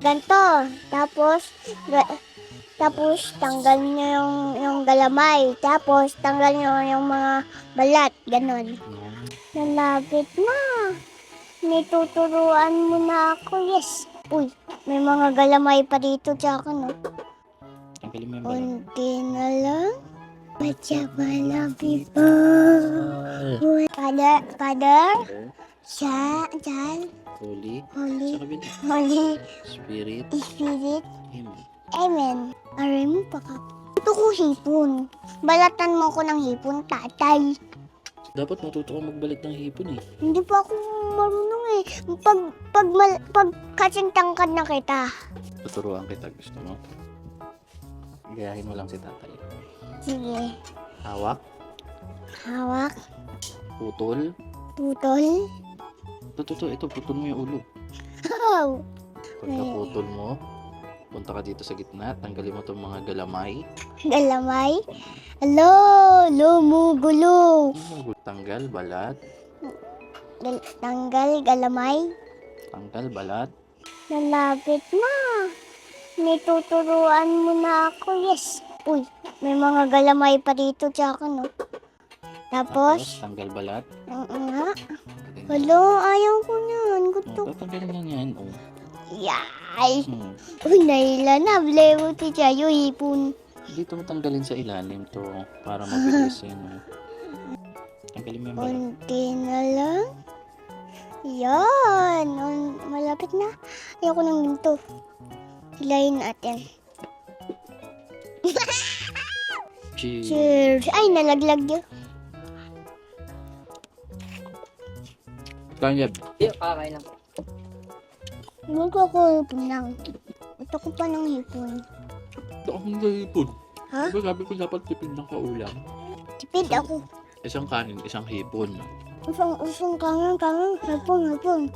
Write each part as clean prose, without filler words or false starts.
Ganto. Tapos, tapos tanggal nyo yung galamay. Tapos tanggal nyo yung mga balat. Ganon. Nalapit na. May tuturuan mo na ako. Yes. Uy, may mga galamay pa dito. Tsaka no. Tanggalin mo yung balat. Unti na lang. Pachabala people. Father. Diyan. Holy. Holy. Sa kabila. Holy Spirit. Spirit. Amen. Amen. Aray mo pa ka. Ito ko hipon. Balatan mo ko ng hipon, tatay. Dapat matuto ka magbalat ng hipon eh. Hindi pa ako marunong eh. Pag kasing tangkad na kita. Tuturuan kita, gusto mo? Gayahin mo lang si tatay. Sige. Hawak. Hawak. Putol. Putol. Ito, putol mo yung ulo. Oh. Pagka putol mo, punta ka dito sa gitna, tanggalin mo itong mga galamay. Galamay. Hello, lumugulo. Tanggal, balat. Tanggal, galamay. Tanggal, balat. Nalapit na. May tuturuan mo na ako. Yes. Uy, may mga galamay pa dito. Tsaka no. Tapos, tanggal balat. nga. Hello, ayaw ko yan. Gusto. Tatanggalin lang yan. Oh. Yay. Uy, naila na. Blewo ti Chayo, hipon. Dito mo tanggalin sa ilalim to para mabilis yan. Oh. Tanggalin mo yung balat. Unti na lang. Yan. Malapit na. Ayoko ng ginto. Hilayin natin. Cheers. Cheers. Ay, nalaglag yun. Kanyab. Iyo, kakain lang. Huwag ako hipon lang. Gusto ko pa ng hipon. Ito akong hipon. Ha? Diba sabi ko dapat tipid ng kaulam? Tipid ako. Isang kanin, isang hipon. Usong kangen, hipon.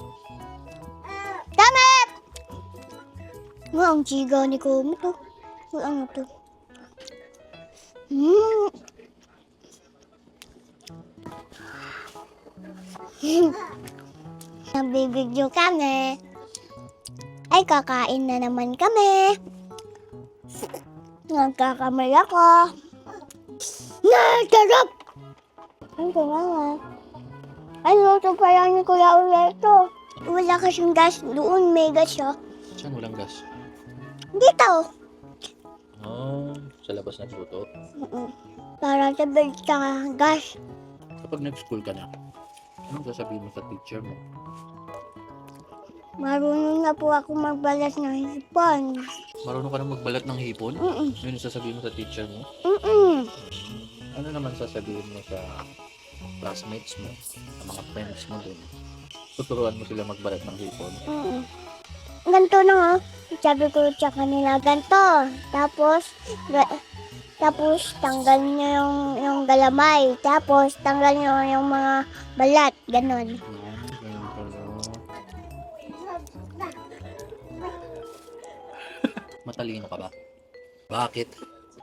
Damit! Nga, ang chiga ni Komi to. Uy, ano to? Nabibigyo kami. Ay, kakain na naman kami. Nagkakamay ako. Sarap! Ang kumanga. Ay, luto pa lang ni Kuya Uleto. Wala kasing gas doon. May gas siya. Saan walang gas? Dito. Oh, sa labas na luto. Para sa belt sa gas. Kapag nag-school ka na, anong sasabihin mo sa teacher mo? Marunong na po ako magbalas ng hipon. Marunong ka na magbalat ng hipon? Mm-mm. Yun ang sasabihin mo sa teacher mo? Ano naman sasabihin mo sa classmates mo, sa mga friends mo dun? Tuturuan mo sila magbalat ng hipon? Ganto na nga. Sabi ko sa kanila, ganto. Tapos tanggal nyo yung galamay. Tapos tanggal nyo yung mga balat. Ganon. Ganun pala. Matalino ka ba? Bakit?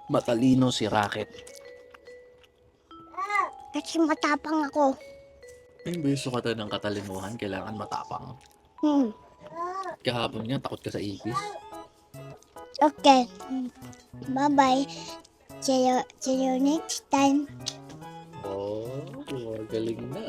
Matalino si Rocket. Kasi matapang ako. Yung beso ka ng katalinuhan, kailangan matapang. Kahapon nga, takot ka sa ipis. Okay. Bye-bye. See you next time. Oh, galing na.